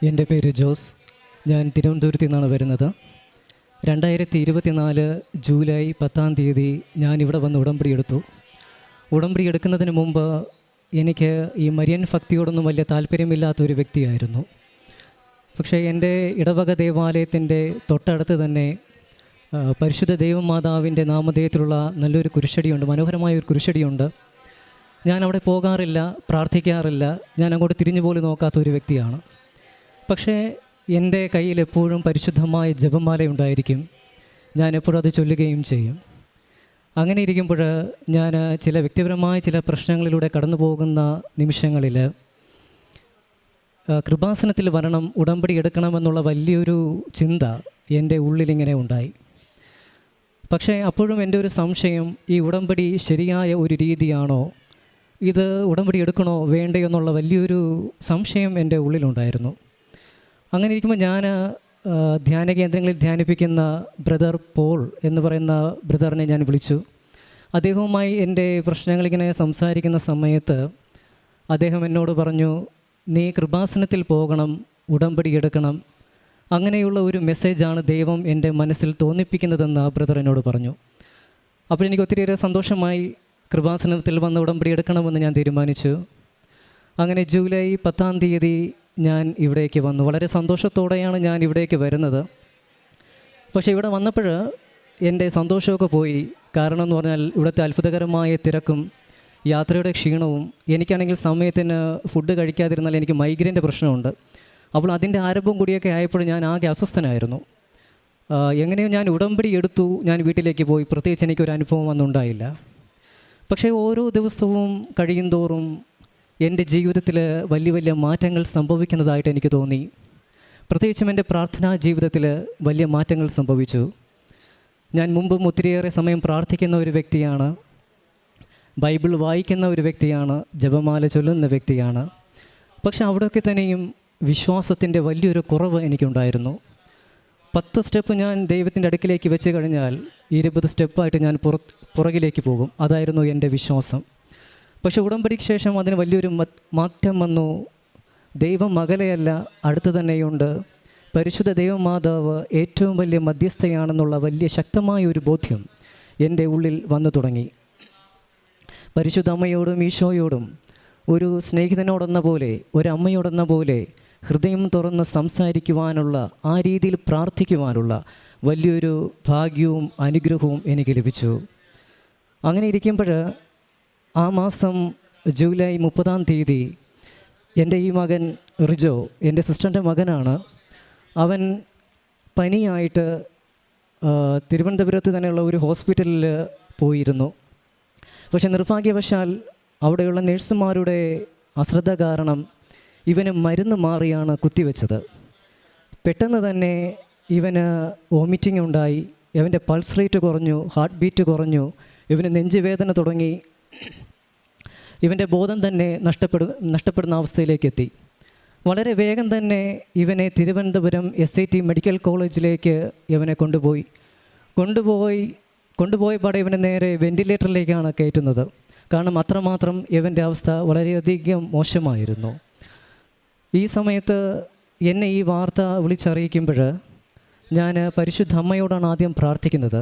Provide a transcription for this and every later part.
എൻ്റെ പേര് ജോസ്. ഞാൻ തിരുവനന്തപുരത്തു നിന്നാണ് വരുന്നത്. 2024 ജൂലൈ 10 ഞാനിവിടെ വന്ന് ഉടമ്പടി എടുത്തു. ഉടമ്പടി എടുക്കുന്നതിന് മുമ്പ് എനിക്ക് ഈ മരിയൻ ഭക്തിയോടൊന്നും വലിയ താല്പര്യമില്ലാത്തൊരു വ്യക്തിയായിരുന്നു. പക്ഷേ എൻ്റെ ഇടവക ദേവാലയത്തിൻ്റെ തൊട്ടടുത്ത് തന്നെ പരിശുദ്ധ ദൈവമാതാവിൻ്റെ നാമധേയത്തിലുള്ള നല്ലൊരു കുരിശടിയുണ്ട്, മനോഹരമായൊരു കുരിശടിയുണ്ട്. ഞാൻ അവിടെ പോകാറില്ല, പ്രാർത്ഥിക്കാറില്ല, ഞാൻ അങ്ങോട്ട് തിരിഞ്ഞു പോലും നോക്കാത്തൊരു വ്യക്തിയാണ്. പക്ഷേ എൻ്റെ കയ്യിൽ എപ്പോഴും പരിശുദ്ധമായ ജപമാല ഉണ്ടായിരിക്കും. ഞാൻ എപ്പോഴും അത് ചൊല്ലുകയും ചെയ്യും. അങ്ങനെ ഇരിക്കുമ്പോൾ ഞാൻ ചില വ്യക്തിപരമായ ചില പ്രശ്നങ്ങളിലൂടെ കടന്നു പോകുന്ന നിമിഷങ്ങളിൽ കൃപാസനത്തിൽ വരണം, ഉടമ്പടി എടുക്കണമെന്നുള്ള വലിയൊരു ചിന്ത എൻ്റെ ഉള്ളിലിങ്ങനെ ഉണ്ടായി. പക്ഷേ അപ്പോഴും എൻ്റെ ഒരു സംശയം, ഈ ഉടമ്പടി ശരിയായ ഒരു രീതിയാണോ, ഇത് ഉടമ്പടി എടുക്കണോ വേണ്ടയോ എന്നുള്ള വലിയൊരു സംശയം എൻ്റെ ഉള്ളിലുണ്ടായിരുന്നു. അങ്ങനെ ഇരിക്കുമ്പോൾ ഞാൻ ധ്യാന കേന്ദ്രങ്ങളിൽ ധ്യാനിപ്പിക്കുന്ന ബ്രദർ പോൾ എന്ന് പറയുന്ന ബ്രദറിനെ ഞാൻ വിളിച്ചു. അദ്ദേഹവുമായി എൻ്റെ പ്രശ്നങ്ങളിങ്ങനെ സംസാരിക്കുന്ന സമയത്ത് അദ്ദേഹം എന്നോട് പറഞ്ഞു, നീ കൃപാസനത്തിൽ പോകണം, ഉടമ്പടി എടുക്കണം, അങ്ങനെയുള്ള ഒരു മെസ്സേജാണ് ദൈവം എൻ്റെ മനസ്സിൽ തോന്നിപ്പിക്കുന്നതെന്ന് ആ ബ്രദർ എന്നോട് പറഞ്ഞു. അപ്പോൾ എനിക്ക് ഒത്തിരിയേറെ സന്തോഷമായി. കൃപാസനത്തിൽ വന്ന് ഉടമ്പടി എടുക്കണമെന്ന് ഞാൻ തീരുമാനിച്ചു. അങ്ങനെ ജൂലൈ 10 ഞാൻ ഇവിടേക്ക് വന്നു. വളരെ സന്തോഷത്തോടെയാണ് ഞാൻ ഇവിടേക്ക് വരുന്നത്. പക്ഷേ ഇവിടെ വന്നപ്പോൾ എൻ്റെ സന്തോഷമൊക്കെ പോയി. കാരണം എന്ന് പറഞ്ഞാൽ ഇവിടുത്തെ അത്ഭുതകരമായ തിരക്കും യാത്രയുടെ ക്ഷീണവും, എനിക്കാണെങ്കിൽ സമയത്തിന് ഫുഡ് കഴിക്കാതിരുന്നാൽ എനിക്ക് മൈഗ്രെയിൻ്റെ പ്രശ്നമുണ്ട്. അപ്പോൾ അതിൻ്റെ ആരംഭം കൂടിയൊക്കെ ആയപ്പോൾ ഞാൻ ആകെ അസ്വസ്ഥനായിരുന്നു. എങ്ങനെയോ ഞാൻ ഉടമ്പടി എടുത്തു, ഞാൻ വീട്ടിലേക്ക് പോയി. പ്രത്യേകിച്ച് എനിക്കൊരു അനുഭവം ഒന്നുണ്ടായില്ല. പക്ഷേ ഓരോ ദിവസവും കഴിയുന്തോറും എൻ്റെ ജീവിതത്തിൽ വലിയ വലിയ മാറ്റങ്ങൾ സംഭവിക്കുന്നതായിട്ട് എനിക്ക് തോന്നി. പ്രത്യേകിച്ചും എൻ്റെ പ്രാർത്ഥനാ ജീവിതത്തിൽ വലിയ മാറ്റങ്ങൾ സംഭവിച്ചു. ഞാൻ മുമ്പും ഒത്തിരിയേറെ സമയം പ്രാർത്ഥിക്കുന്ന ഒരു വ്യക്തിയാണ്, ബൈബിൾ വായിക്കുന്ന ഒരു വ്യക്തിയാണ്, ജപമാല ചൊല്ലുന്ന വ്യക്തിയാണ്. പക്ഷെ അവിടെയൊക്കെ തന്നെയും വിശ്വാസത്തിൻ്റെ വലിയൊരു കുറവ് എനിക്കുണ്ടായിരുന്നു. 10 സ്റ്റെപ്പ് ഞാൻ ദൈവത്തിൻ്റെ അടുക്കിലേക്ക് വെച്ച് കഴിഞ്ഞാൽ 20 സ്റ്റെപ്പായിട്ട് ഞാൻ പുറകിലേക്ക് പോകും. അതായിരുന്നു എൻ്റെ വിശ്വാസം. പക്ഷെ ഉടമ്പടിക്ക് ശേഷം അതിന് വലിയൊരു മാറ്റം വന്നു. ദൈവം അകലെയല്ല, അടുത്ത് തന്നെയുണ്ട്. പരിശുദ്ധ ദൈവമാതാവ് ഏറ്റവും വലിയ മധ്യസ്ഥയാണെന്നുള്ള വലിയ ശക്തമായ ഒരു ബോധ്യം എൻ്റെ ഉള്ളിൽ വന്നു തുടങ്ങി. പരിശുദ്ധ അമ്മയോടും ഈശോയോടും ഒരു സ്നേഹിതനോടെന്ന പോലെ, ഒരമ്മയോടെന്ന പോലെ ഹൃദയം തുറന്ന് സംസാരിക്കുവാനുള്ള, ആ രീതിയിൽ പ്രാർത്ഥിക്കുവാനുള്ള വലിയൊരു ഭാഗ്യവും അനുഗ്രഹവും എനിക്ക് ലഭിച്ചു. അങ്ങനെ ഇരിക്കുമ്പോൾ ആ മാസം ജൂലൈ 30 എൻ്റെ ഈ മകൻ റിജോ, എൻ്റെ സിസ്റ്ററിൻ്റെ മകനാണ്, അവൻ പനിയായിട്ട് തിരുവനന്തപുരത്ത് തന്നെയുള്ള ഒരു ഹോസ്പിറ്റലിൽ പോയിരുന്നു. പക്ഷെ നിർഭാഗ്യവശാൽ അവിടെയുള്ള നഴ്സുമാരുടെ അശ്രദ്ധ കാരണം ഇവന് മരുന്ന് മാറിയാണ് കുത്തിവെച്ചത്. പെട്ടെന്ന് തന്നെ ഇവന് വോമിറ്റിംഗ് ഉണ്ടായി, ഇവൻ്റെ പൾസ് റേറ്റ് കുറഞ്ഞു, ഹാർട്ട് ബീറ്റ് കുറഞ്ഞു, ഇവന് നെഞ്ചുവേദന തുടങ്ങി, ഇവൻ്റെ ബോധം തന്നെ നഷ്ടപ്പെടുന്ന അവസ്ഥയിലേക്ക് എത്തി. വളരെ വേഗം തന്നെ ഇവനെ തിരുവനന്തപുരം SIT മെഡിക്കൽ കോളേജിലേക്ക് ഇവനെ കൊണ്ടുപോയപാടെ ഇവനെ നേരെ വെൻറ്റിലേറ്ററിലേക്കാണ് കയറ്റുന്നത്. കാരണം അത്രമാത്രം ഇവൻ്റെ അവസ്ഥ വളരെയധികം മോശമായിരുന്നു. ഈ സമയത്ത് എന്നെ ഈ വാർത്ത വിളിച്ചറിയിക്കുമ്പോൾ ഞാൻ പരിശുദ്ധ അമ്മയോടാണ് ആദ്യം പ്രാർത്ഥിക്കുന്നത്.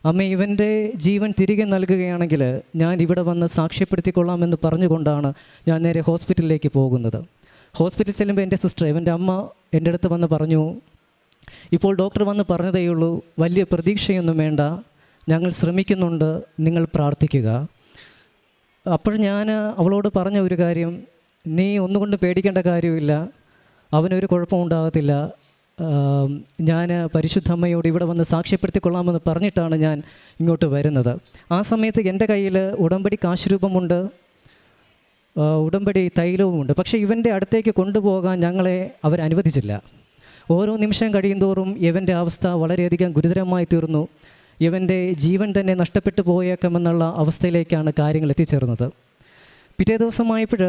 അമ്മ, ഇവൻ്റെ ജീവൻ തിരികെ നൽകുകയാണെങ്കിൽ ഞാൻ ഇവിടെ വന്ന് സാക്ഷ്യപ്പെടുത്തിക്കൊള്ളാമെന്ന് പറഞ്ഞുകൊണ്ടാണ് ഞാൻ നേരെ ഹോസ്പിറ്റലിലേക്ക് പോകുന്നത്. ഹോസ്പിറ്റലിൽ ചെല്ലുമ്പോൾ എൻ്റെ സിസ്റ്റർ, ഇവൻ്റെ അമ്മ എൻ്റെ അടുത്ത് വന്ന് പറഞ്ഞു, ഇപ്പോൾ ഡോക്ടർ വന്ന് പറഞ്ഞതേയുള്ളൂ, വലിയ പ്രതീക്ഷയൊന്നും വേണ്ട, ഞങ്ങൾ ശ്രമിക്കുന്നുണ്ട്, നിങ്ങൾ പ്രാർത്ഥിക്കുക. അപ്പോൾ ഞാൻ അവളോട് പറഞ്ഞ ഒരു കാര്യം, നീ ഒന്നുകൊണ്ട് പേടിക്കേണ്ട കാര്യമില്ല, അവനൊരു കുഴപ്പമുണ്ടാകത്തില്ല, ഞാൻ പരിശുദ്ധമ്മയോട് ഇവിടെ വന്ന് സാക്ഷ്യപ്പെടുത്തിക്കൊള്ളാമെന്ന് പറഞ്ഞിട്ടാണ് ഞാൻ ഇങ്ങോട്ട് വരുന്നത്. ആ സമയത്ത് എൻ്റെ കയ്യിൽ ഉടമ്പടി കാശുരൂപമുണ്ട്, ഉടമ്പടി തൈലവുമുണ്ട്. പക്ഷേ ഇവൻ്റെ അടുത്തേക്ക് കൊണ്ടുപോകാൻ ഞങ്ങളെ അവരനുവദിച്ചില്ല. ഓരോ നിമിഷം കഴിയുന്തോറും ഇവൻ്റെ അവസ്ഥ വളരെയധികം ഗുരുതരമായി തീർന്നു. ഇവൻ്റെ ജീവൻ തന്നെ നഷ്ടപ്പെട്ടു പോയേക്കാമെന്നുള്ള അവസ്ഥയിലേക്കാണ് കാര്യങ്ങൾ എത്തിച്ചേർന്നത്. പിറ്റേ ദിവസമായപ്പോൾ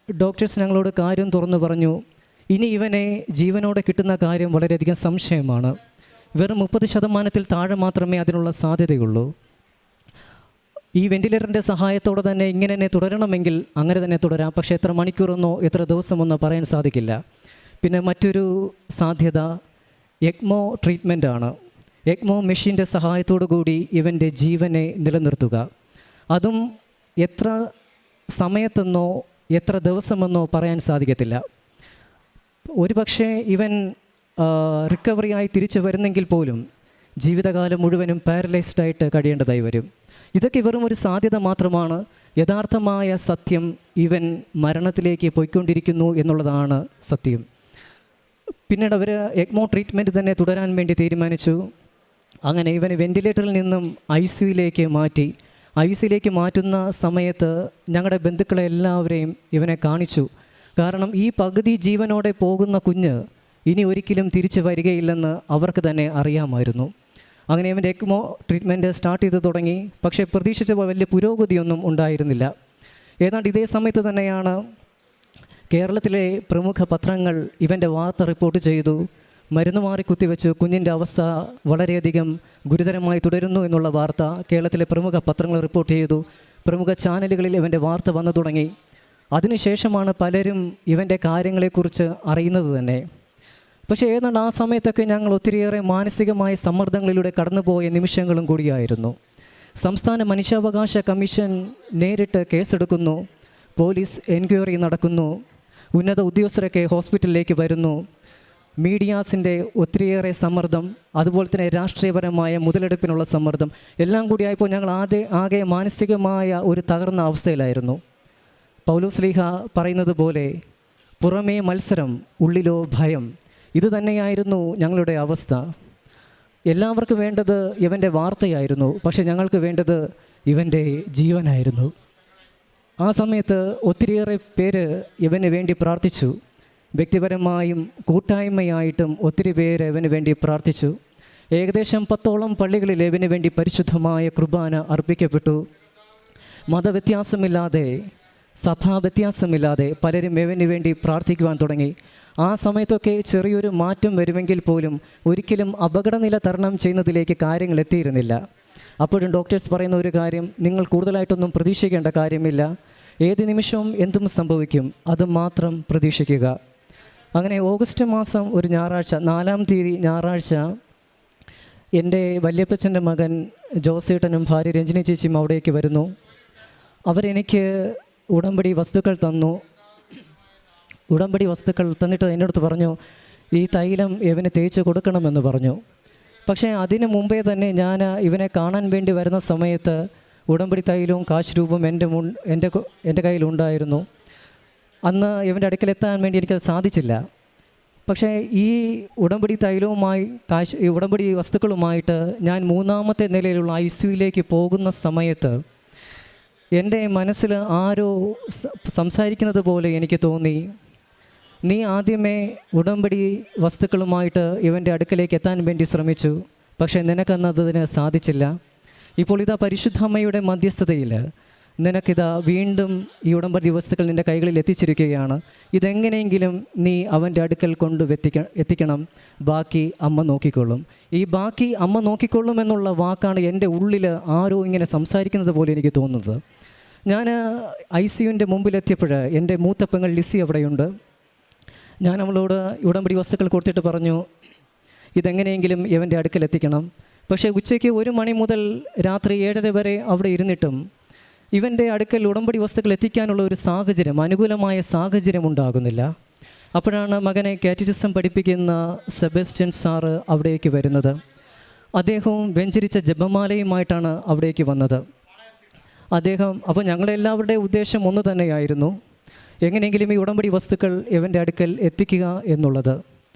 ഡോക്ടേഴ്സ് ഞങ്ങളോട് കാര്യം തുറന്നു പറഞ്ഞു, ഇനി ഇവനെ ജീവനോടെ കിട്ടുന്ന കാര്യം വളരെയധികം സംശയമാണ്. വെറും 30% താഴെ മാത്രമേ അതിനുള്ള സാധ്യതയുള്ളൂ. ഈ വെൻറ്റിലേറ്ററിൻ്റെ സഹായത്തോടെ തന്നെ ഇങ്ങനെ തന്നെ തുടരണമെങ്കിൽ അങ്ങനെ തന്നെ തുടരാം. പക്ഷേ എത്ര മണിക്കൂറെന്നോ എത്ര ദിവസമെന്നോ പറയാൻ സാധിക്കില്ല. പിന്നെ മറ്റൊരു സാധ്യത എക്മോ ട്രീറ്റ്മെൻറ്റാണ്. എക്മോ മെഷീൻ്റെ സഹായത്തോടു കൂടി ഇവൻ്റെ ജീവനെ നിലനിർത്തുക. അതും എത്ര സമയത്തെന്നോ എത്ര ദിവസമെന്നോ പറയാൻ സാധിക്കത്തില്ല. ഒരു പക്ഷേ ഇവൻ റിക്കവറിയായി തിരിച്ചു വരുന്നെങ്കിൽ പോലും ജീവിതകാലം മുഴുവനും പാരലൈസ്ഡായിട്ട് കഴിയേണ്ടതായി വരും. ഇതൊക്കെ വെറും ഒരു സാധ്യത മാത്രമാണ്. യഥാർത്ഥമായ സത്യം ഇവൻ മരണത്തിലേക്ക് പോയിക്കൊണ്ടിരിക്കുന്നു എന്നുള്ളതാണ് സത്യം. പിന്നീട് അവർ എക്മോ ട്രീറ്റ്മെൻറ്റ് തന്നെ തുടരാൻ വേണ്ടി തീരുമാനിച്ചു. അങ്ങനെ ഇവനെ വെൻറ്റിലേറ്ററിൽ നിന്നും ICUയിലേക്ക് മാറ്റി. ICUയിലേക്ക് മാറ്റുന്ന സമയത്ത് ഞങ്ങളുടെ ബന്ധുക്കളെ എല്ലാവരെയും ഇവനെ കാണിച്ചു. കാരണം ഈ പകുതി ജീവനോടെ പോകുന്ന കുഞ്ഞ് ഇനി ഒരിക്കലും തിരിച്ചു വരികയില്ലെന്ന് അവർക്ക് തന്നെ അറിയാമായിരുന്നു. അങ്ങനെ ഇവൻ്റെ എക്മോ ട്രീറ്റ്മെൻറ്റ് സ്റ്റാർട്ട് ചെയ്ത് തുടങ്ങി. പക്ഷേ പ്രതീക്ഷിച്ച വലിയ പുരോഗതിയൊന്നും ഉണ്ടായിരുന്നില്ല. ഏതാണ്ട് ഇതേ സമയത്ത് തന്നെയാണ് കേരളത്തിലെ പ്രമുഖ പത്രങ്ങൾ ഇവൻ്റെ വാർത്ത റിപ്പോർട്ട് ചെയ്തു. മരുന്ന് മാറി കുത്തിവെച്ച് കുഞ്ഞിൻ്റെ അവസ്ഥ വളരെയധികം ഗുരുതരമായി തുടരുന്നു എന്നുള്ള വാർത്ത കേരളത്തിലെ പ്രമുഖ പത്രങ്ങൾ റിപ്പോർട്ട് ചെയ്തു. പ്രമുഖ ചാനലുകളിൽ ഇവൻ്റെ വാർത്ത വന്നു തുടങ്ങി. അതിനുശേഷമാണ് പലരും ഇവൻ്റെ കാര്യങ്ങളെക്കുറിച്ച് അറിയുന്നത് തന്നെ. പക്ഷേ ഏതാണ്ട് ആ സമയത്തൊക്കെ ഞങ്ങൾ ഒത്തിരിയേറെ മാനസികമായ സമ്മർദ്ദങ്ങളിലൂടെ കടന്നുപോയ നിമിഷങ്ങളും കൂടിയായിരുന്നു. സംസ്ഥാന മനുഷ്യാവകാശ കമ്മീഷൻ നേരിട്ട് കേസെടുക്കുന്നു. പോലീസ് എൻക്വയറി നടക്കുന്നു. ഉന്നത ഉദ്യോഗസ്ഥരൊക്കെ ഹോസ്പിറ്റലിലേക്ക് വരുന്നു. മീഡിയാസിൻ്റെ ഒത്തിരിയേറെ സമ്മർദ്ദം, അതുപോലെ തന്നെ രാഷ്ട്രീയപരമായ മുതലെടുപ്പിനുള്ള സമ്മർദ്ദം എല്ലാം കൂടിയായപ്പോൾ ഞങ്ങൾ ആകെ മാനസികമായ ഒരു തകർന്ന അവസ്ഥയിലായിരുന്നു. പൗലോസ്ലീഹ പറയുന്നത് പോലെ പുറമേ മത്സരം, ഉള്ളിലോ ഭയം. ഇത് തന്നെയായിരുന്നു ഞങ്ങളുടെ അവസ്ഥ. എല്ലാവർക്കും വേണ്ടത് ഇവൻ്റെ വാർത്തയായിരുന്നു, പക്ഷെ ഞങ്ങൾക്ക് വേണ്ടത് ഇവൻ്റെ ജീവനായിരുന്നു. ആ സമയത്ത് ഒത്തിരിയേറെ പേര് ഇവന് വേണ്ടി പ്രാർത്ഥിച്ചു. വ്യക്തിപരമായും കൂട്ടായ്മയായിട്ടും ഒത്തിരി പേര് ഇവന് വേണ്ടി പ്രാർത്ഥിച്ചു. ഏകദേശം 10ഓളം പള്ളികളിൽ ഇവന് വേണ്ടി പരിശുദ്ധമായ കുർബാന അർപ്പിക്കപ്പെട്ടു. മതവ്യത്യാസമില്ലാതെ, സഭാവ്യത്യാസമില്ലാതെ പലരും ഇവന് വേണ്ടി പ്രാർത്ഥിക്കുവാൻ തുടങ്ങി. ആ സമയത്തൊക്കെ ചെറിയൊരു മാറ്റം വരുമെങ്കിൽ പോലും ഒരിക്കലും അപകടനില തരണം ചെയ്യുന്നതിലേക്ക് കാര്യങ്ങൾ എത്തിയിരുന്നില്ല. അപ്പോഴും ഡോക്ടേഴ്സ് പറയുന്ന ഒരു കാര്യം, നിങ്ങൾ കൂടുതലായിട്ടൊന്നും പ്രതീക്ഷിക്കേണ്ട കാര്യമില്ല, ഏത് നിമിഷവും എന്തും സംഭവിക്കും, അത് മാത്രം പ്രതീക്ഷിക്കുക. അങ്ങനെ ഓഗസ്റ്റ് മാസം ഒരു ഞായറാഴ്ച, 4-ാം തീയതി ഞായറാഴ്ച, എൻ്റെ വല്യപ്പച്ചൻ്റെ മകൻ ജോസേട്ടനും ഭാര്യ രഞ്ജിനി ചേച്ചിയും അവിടേക്ക് വരുന്നു. അവരെനിക്ക് ഉടമ്പടി വസ്തുക്കൾ തന്നു. ഉടമ്പടി വസ്തുക്കൾ തന്നിട്ട് എൻ്റെ അടുത്ത് പറഞ്ഞു, ഈ തൈലം ഇവന് തേച്ച് കൊടുക്കണമെന്ന് പറഞ്ഞു. പക്ഷേ അതിന് മുമ്പേ തന്നെ ഞാൻ ഇവനെ കാണാൻ വേണ്ടി വരുന്ന സമയത്ത് ഉടമ്പടി തൈലവും കാശ് രൂപവും എൻ്റെ കയ്യിലുണ്ടായിരുന്നു. അന്ന് ഇവൻ്റെ അടുക്കലെത്താൻ വേണ്ടി എനിക്കത് സാധിച്ചില്ല. പക്ഷേ ഈ ഉടമ്പടി തൈലവുമായി ഈ ഉടമ്പടി വസ്തുക്കളുമായിട്ട് ഞാൻ 3-ാമത്തെ നിലയിലുള്ള ICUയിലേക്ക് പോകുന്ന സമയത്ത് എൻ്റെ മനസ്സിൽ ആരോ സംസാരിക്കുന്നത് പോലെ എനിക്ക് തോന്നി, നീ ആദ്യമേ ഉടമ്പടി വസ്തുക്കളുമായിട്ട് ഇവൻ്റെ അടുക്കലേക്ക് എത്താൻ വേണ്ടി ശ്രമിച്ചു, പക്ഷേ നിനക്കന്നതിന് സാധിച്ചില്ല. ഇപ്പോൾ ഇതാ പരിശുദ്ധമ്മയുടെ മധ്യസ്ഥതയിൽ നിനക്കിതാ വീണ്ടും ഈ ഉടമ്പടി വസ്തുക്കൾ നിൻ്റെ കൈകളിൽ എത്തിച്ചിരിക്കുകയാണ്. ഇതെങ്ങനെയെങ്കിലും നീ അവൻ്റെ അടുക്കൽ എത്തിക്കണം, ബാക്കി അമ്മ നോക്കിക്കൊള്ളും. ഈ ബാക്കി അമ്മ നോക്കിക്കൊള്ളും എന്നുള്ള വാക്കാണ് എൻ്റെ ഉള്ളിൽ ആരോ ഇങ്ങനെ സംസാരിക്കുന്നത് പോലെ എനിക്ക് തോന്നുന്നത്. ഞാൻ ICUവിൻ്റെ മുമ്പിലെത്തിയപ്പോൾ എൻ്റെ മൂത്ത പെങ്ങൾ ലിസി അവിടെയുണ്ട്. ഞാൻ അവളോട് ഉടമ്പടി വസ്തുക്കൾ കൊടുത്തിട്ട് പറഞ്ഞു, ഇതെങ്ങനെയെങ്കിലും ഇവൻ്റെ അടുക്കൽ എത്തിക്കണം. പക്ഷേ ഉച്ചയ്ക്ക് 1 മണി മുതൽ രാത്രി 7:30 വരെ അവിടെ ഇരുന്നിട്ടും ഇവൻ്റെ അടുക്കൽ ഉടമ്പടി വസ്തുക്കൾ എത്തിക്കാനുള്ള ഒരു സാഹചര്യം, അനുകൂലമായ സാഹചര്യം ഉണ്ടാകുന്നില്ല. അപ്പോഴാണ് മകനെ കാറ്ററ്റിസം പഠിപ്പിക്കുന്ന സെബാസ്റ്റ്യൻ സാറ് അവിടേക്ക് വരുന്നത്. അദ്ദേഹവും വെഞ്ചരിച്ച ജപമാലയുമായിട്ടാണ് അവിടേക്ക് വന്നത്. അപ്പോൾ ഞങ്ങളെല്ലാവരുടെ ഉദ്ദേശം ഒന്ന് തന്നെയായിരുന്നു, എങ്ങനെയെങ്കിലും ഈ ഉടമ്പടി വസ്തുക്കൾ ഇവൻ്റെ അടുക്കൽ എത്തിക്കുക എന്നുള്ളത്.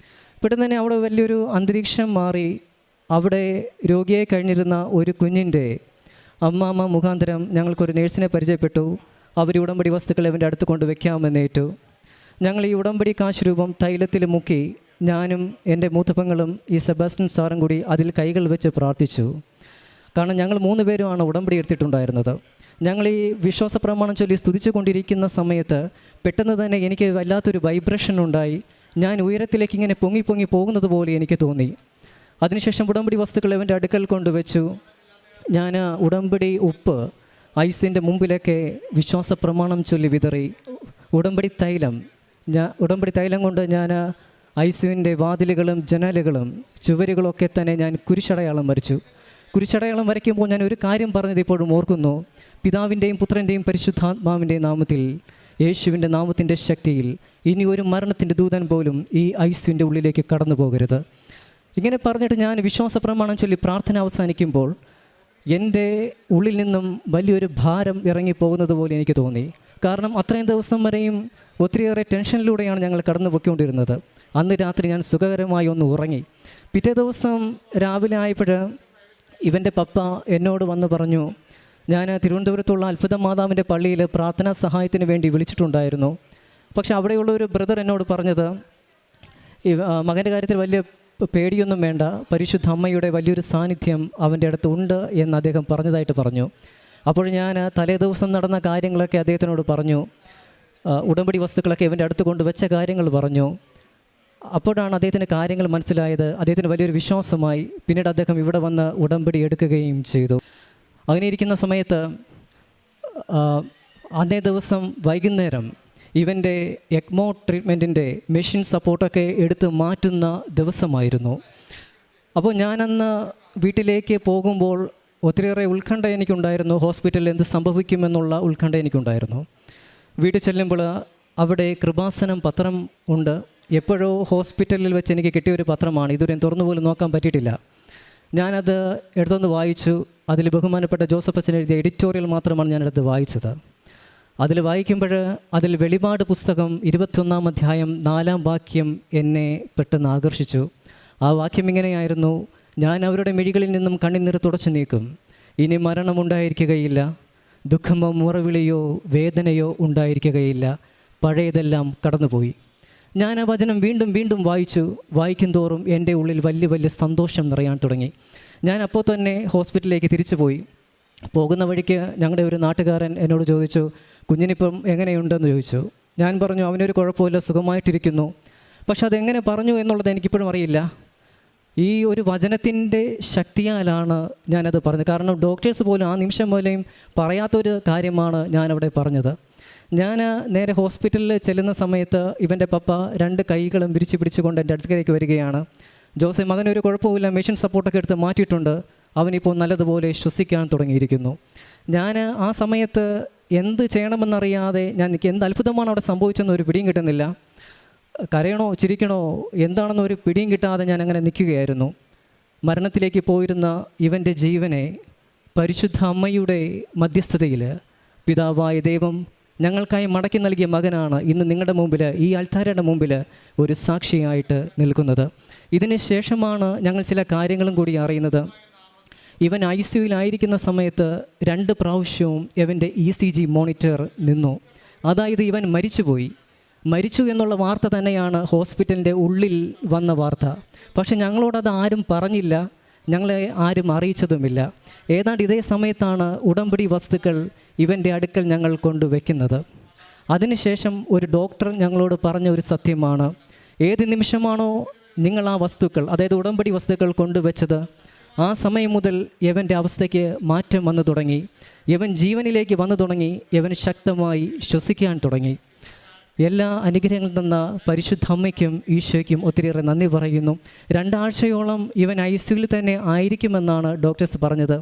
പെട്ടെന്ന് തന്നെ അവിടെ വലിയൊരു അന്തരീക്ഷം മാറി. അവിടെ രോഗിയായി കഴിഞ്ഞിരുന്ന ഒരു കുഞ്ഞിൻ്റെ അമ്മാമ്മ മുഖാന്തരം ഞങ്ങൾക്കൊരു നേഴ്സിനെ പരിചയപ്പെട്ടു. അവർ ഉടമ്പടി വസ്തുക്കൾ ഇവൻ്റെ അടുത്ത് കൊണ്ട് വയ്ക്കാമെന്നേറ്റു. ഞങ്ങൾ ഈ ഉടമ്പടി കാശ് രൂപം തൈലത്തിൽ മുക്കി ഞാനും എൻ്റെ മൂത്തപ്പങ്ങളും ഈ സെബാസ്റ്റ്യൻ സാറും കൂടി അതിൽ കൈകൾ വെച്ച് പ്രാർത്ഥിച്ചു. കാരണം ഞങ്ങൾ 3 പേരുമാണ് ഉടമ്പടി എടുത്തിട്ടുണ്ടായിരുന്നത്. ഞങ്ങൾ ഈ വിശ്വാസ പ്രമാണം ചൊല്ലി സ്തുതിച്ചു കൊണ്ടിരിക്കുന്ന സമയത്ത് പെട്ടെന്ന് തന്നെ എനിക്ക് വല്ലാത്തൊരു വൈബ്രേഷൻ ഉണ്ടായി. ഞാൻ ഉയരത്തിലേക്ക് ഇങ്ങനെ പൊങ്ങി പോകുന്നത് പോലെ എനിക്ക് തോന്നി. അതിനുശേഷം ഉടമ്പടി വസ്തുക്കൾ ഇവൻ്റെ അടുക്കൽ കൊണ്ടുവച്ചു. ഞാൻ ഉടമ്പടി ഉപ്പ് ICUവിൻ്റെ മുമ്പിലൊക്കെ വിശ്വാസ പ്രമാണം ചൊല്ലി വിതറി. ഉടമ്പടി തൈലം കൊണ്ട് ഞാൻ ഐസിയുവിൻ്റെ വാതിലുകളും ജനലുകളും ചുവരുകളൊക്കെ തന്നെ ഞാൻ കുരിശടയാളം വരച്ചു. കുരിശടയാളം വരയ്ക്കുമ്പോൾ ഞാൻ ഒരു കാര്യം പറഞ്ഞത് ഇപ്പോഴും ഓർക്കുന്നു. പിതാവിൻ്റെയും പുത്രൻ്റെയും പരിശുദ്ധാത്മാവിൻ്റെയും നാമത്തിൽ, യേശുവിൻ്റെ നാമത്തിൻ്റെ ശക്തിയിൽ ഇനി ഒരു മരണത്തിൻ്റെ ദൂതൻ പോലും ഈ ഐസിയുവിൻ്റെ ഉള്ളിലേക്ക് കടന്നു പോകരുത്. ഇങ്ങനെ പറഞ്ഞിട്ട് ഞാൻ വിശ്വാസ പ്രമാണം ചൊല്ലി പ്രാർത്ഥന അവസാനിക്കുമ്പോൾ എൻ്റെ ഉള്ളിൽ നിന്നും വലിയൊരു ഭാരം ഇറങ്ങിപ്പോകുന്നത് പോലെ എനിക്ക് തോന്നി. കാരണം അത്രയും ദിവസം വരെയും ഒത്തിരിയേറെ ടെൻഷനിലൂടെയാണ് ഞങ്ങൾ കടന്നു പോയിക്കൊണ്ടിരുന്നത്. അന്ന് രാത്രി ഞാൻ സുഖകരമായി ഒന്ന് ഉറങ്ങി. പിറ്റേ ദിവസം രാവിലെ ആയപ്പോൾ ഇവൻ്റെ പപ്പ എന്നോട് വന്ന് പറഞ്ഞു, ഞാൻ തിരുവനന്തപുരത്തുള്ള അത്ഭുത മാതാവിൻ്റെ പള്ളിയിൽ പ്രാർത്ഥനാ സഹായത്തിന് വേണ്ടി വിളിച്ചിട്ടുണ്ടായിരുന്നു. പക്ഷെ അവിടെയുള്ള ഒരു ബ്രദർ എന്നോട് പറഞ്ഞത്, മകൻ്റെ കാര്യത്തിൽ വലിയ പേടിയൊന്നും വേണ്ട, പരിശുദ്ധ അമ്മയുടെ വലിയൊരു സാന്നിധ്യം അവൻ്റെ അടുത്ത് ഉണ്ട് എന്ന് അദ്ദേഹം പറഞ്ഞതായിട്ട് പറഞ്ഞു. അപ്പോൾ ഞാൻ തലേ ദിവസം നടന്ന കാര്യങ്ങളൊക്കെ അദ്ദേഹത്തിനോട് പറഞ്ഞു. ഉടമ്പടി വസ്തുക്കളൊക്കെ ഇവൻ്റെ അടുത്ത് കൊണ്ടുവച്ച കാര്യങ്ങൾ പറഞ്ഞു. അപ്പോഴാണ് അദ്ദേഹത്തിന് കാര്യങ്ങൾ മനസ്സിലായത്. അദ്ദേഹത്തിന് വലിയൊരു വിശ്വാസമായി. പിന്നീട് അദ്ദേഹം ഇവിടെ വന്ന് ഉടമ്പടി എടുക്കുകയും ചെയ്തു. അങ്ങനെ ഇരിക്കുന്ന സമയത്ത് അന്നേ ദിവസം വൈകുന്നേരം ഇവൻ്റെ എക്മോ ട്രീറ്റ്മെൻറ്റിൻ്റെ മെഷീൻ സപ്പോർട്ടൊക്കെ എടുത്ത് മാറ്റുന്ന ദിവസമായിരുന്നു. അപ്പോൾ ഞാനന്ന് വീട്ടിലേക്ക് പോകുമ്പോൾ ഒത്തിരിയേറെ ഉത്കണ്ഠ എനിക്കുണ്ടായിരുന്നു. ഹോസ്പിറ്റലിൽ എന്ത് സംഭവിക്കുമെന്നുള്ള ഉത്കണ്ഠ എനിക്കുണ്ടായിരുന്നു. വീട്ടിൽ ചെല്ലുമ്പോൾ അവിടെ കൃപാസനം പത്രം ഉണ്ട്. എപ്പോഴോ ഹോസ്പിറ്റലിൽ വെച്ച് എനിക്ക് കിട്ടിയൊരു പത്രമാണ്. ഇതുവരെ തുറന്നു പോലും നോക്കാൻ പറ്റിയിട്ടില്ല. ഞാനത് എടുത്തൊന്ന് വായിച്ചു. അതിൽ ബഹുമാനപ്പെട്ട ജോസഫ് അച്ഛൻ എഴുതിയ എഡിറ്റോറിയൽ മാത്രമാണ് ഞാനെടുത്ത് വായിച്ചത്. അതിൽ വായിക്കുമ്പോൾ അതിൽ വെളിപാട് പുസ്തകം 21-ാം അധ്യായം 4-ാം വാക്യം എന്നെ പെട്ടെന്ന് ആകർഷിച്ചു. ആ വാക്യം ഇങ്ങനെയായിരുന്നു: ഞാൻ അവരുടെ മിഴികളിൽ നിന്നും കണ്ണുനീർ തുടച്ചു നീക്കും, ഇനി മരണമുണ്ടായിരിക്കുകയില്ല, ദുഃഖമോ മുറവിളിയോ വേദനയോ ഉണ്ടായിരിക്കുകയില്ല, പഴയതെല്ലാം കടന്നുപോയി. ഞാൻ ആ വചനം വീണ്ടും വീണ്ടും വായിക്കും തോറും എൻ്റെ ഉള്ളിൽ വലിയ വലിയ സന്തോഷം നിറയാൻ തുടങ്ങി. ഞാൻ അപ്പോൾ തന്നെ ഹോസ്പിറ്റലിലേക്ക് തിരിച്ചു പോയി. പോകുന്ന വഴിക്ക് ഞങ്ങളുടെ ഒരു നാട്ടുകാരൻ എന്നോട് ചോദിച്ചു, കുഞ്ഞിനിപ്പം എങ്ങനെയുണ്ടെന്ന് ചോദിച്ചു. ഞാൻ പറഞ്ഞു, അവനൊരു കുഴപ്പമില്ല, സുഖമായിട്ടിരിക്കുന്നു. പക്ഷെ അതെങ്ങനെ പറഞ്ഞു എന്നുള്ളത് എനിക്കിപ്പോഴും അറിയില്ല. ഈ ഒരു വചനത്തിൻ്റെ ശക്തിയാലാണ് ഞാനത് പറഞ്ഞത്. കാരണം ഡോക്ടേഴ്സ് പോലും ആ നിമിഷം പോലെയും പറയാത്തൊരു കാര്യമാണ് ഞാനവിടെ പറഞ്ഞത്. ഞാൻ നേരെ ഹോസ്പിറ്റലിൽ ചെല്ലുന്ന സമയത്ത് ഇവൻ്റെ പപ്പ 2 കൈകളും വിരിച്ച് പിടിച്ചുകൊണ്ട് എൻ്റെ അടുത്തേക്ക് വരികയാണ്. ജോസെ, മകനൊരു കുഴപ്പമില്ല, മെഷീൻ സപ്പോർട്ടൊക്കെ എടുത്ത് മാറ്റിയിട്ടുണ്ട്, അവനിപ്പോൾ നല്ലതുപോലെ ശ്വസിക്കാൻ തുടങ്ങിയിരിക്കുന്നു. ഞാൻ ആ സമയത്ത് എന്ത് ചെയ്യണമെന്നറിയാതെ എനിക്ക് എന്ത് അത്ഭുതമാണ് അവിടെ സംഭവിച്ചെന്ന് ഒരു പിടിയും കിട്ടുന്നില്ല. കരയണോ ചിരിക്കണോ എന്താണെന്ന് ഒരു പിടിയും കിട്ടാതെ ഞാൻ അങ്ങനെ നിൽക്കുകയായിരുന്നു. മരണത്തിലേക്ക് പോയിരുന്ന ഇവൻ്റെ ജീവനെ പരിശുദ്ധ അമ്മയുടെ മധ്യസ്ഥതയിൽ പിതാവായ ദൈവം ഞങ്ങൾക്കായി മടക്കി നൽകിയ മകനാണ് ഇന്ന് നിങ്ങളുടെ മുമ്പിൽ, ഈ അൾത്താരയുടെ മുമ്പിൽ ഒരു സാക്ഷിയായിട്ട് നിൽക്കുന്നത്. ഇതിന് ശേഷമാണ് ഞങ്ങൾ ചില കാര്യങ്ങളും കൂടി അറിയുന്നത്. ഇവൻ ICUവിലായിരിക്കുന്ന സമയത്ത് 2 പ്രാവശ്യവും ഇവൻ്റെ ECG മോണിറ്റർ നിന്നു. അതായത് ഇവൻ മരിച്ചു എന്നുള്ള വാർത്ത തന്നെയാണ് ഹോസ്പിറ്റലിൻ്റെ ഉള്ളിൽ വന്ന വാർത്ത. പക്ഷെ ഞങ്ങളോടത് ആരും പറഞ്ഞില്ല, ഞങ്ങളെ ആരും അറിയിച്ചതുമില്ല. ഏതാണ്ട് ഇതേ സമയത്താണ് ഉടമ്പടി വസ്തുക്കൾ ഇവൻ്റെ അടുക്കൽ ഞങ്ങൾ കൊണ്ടുവയ്ക്കുന്നത്. അതിനുശേഷം ഒരു ഡോക്ടർ ഞങ്ങളോട് പറഞ്ഞ ഒരു സത്യമാണ്, ഏത് നിമിഷമാണോ നിങ്ങൾ ആ വസ്തുക്കൾ, അതായത് ഉടമ്പടി വസ്തുക്കൾ കൊണ്ടുവച്ചത്, ആ സമയം മുതൽ ഇവൻ്റെ അവസ്ഥയ്ക്ക് മാറ്റം വന്നു തുടങ്ങി. ഇവൻ ജീവനിലേക്ക് വന്നു തുടങ്ങി. ഇവൻ ശക്തമായി ശ്വസിക്കാൻ തുടങ്ങി. എല്ലാ അനുഗ്രഹങ്ങളും തന്ന പരിശുദ്ധ അമ്മയ്ക്കും ഈശോയ്ക്കും ഒത്തിരിയേറെ നന്ദി പറയുന്നു. 2 ആഴ്ചയോളം ഇവൻ ICUവിൽ തന്നെ ആയിരിക്കുമെന്നാണ് ഡോക്ടേഴ്സ് പറഞ്ഞത്.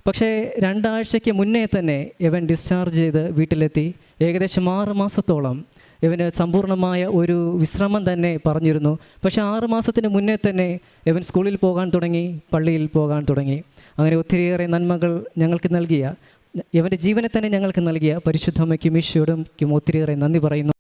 പക്ഷേ 2 ആഴ്ചയ്ക്ക് മുന്നേ തന്നെ ഇവൻ ഡിസ്ചാർജ് ചെയ്ത് വീട്ടിലെത്തി. ഏകദേശം 6 മാസത്തോളം ഇവന് സമ്പൂർണ്ണമായ ഒരു വിശ്രമം തന്നെ പറഞ്ഞിരുന്നു. പക്ഷേ 6 മാസത്തിന് മുന്നേ തന്നെ ഇവൻ സ്കൂളിൽ പോകാൻ തുടങ്ങി, പള്ളിയിൽ പോകാൻ തുടങ്ങി. അങ്ങനെ ഒത്തിരിയേറെ നന്മകൾ ഞങ്ങൾക്ക് നൽകിയ, ഇവൻ്റെ ജീവനെ തന്നെ ഞങ്ങൾക്ക് നൽകിയ പരിശുദ്ധ അമ്മയ്ക്കും ഈശോയ്ക്കും ഒത്തിരിയേറെ നന്ദി പറയുന്നു.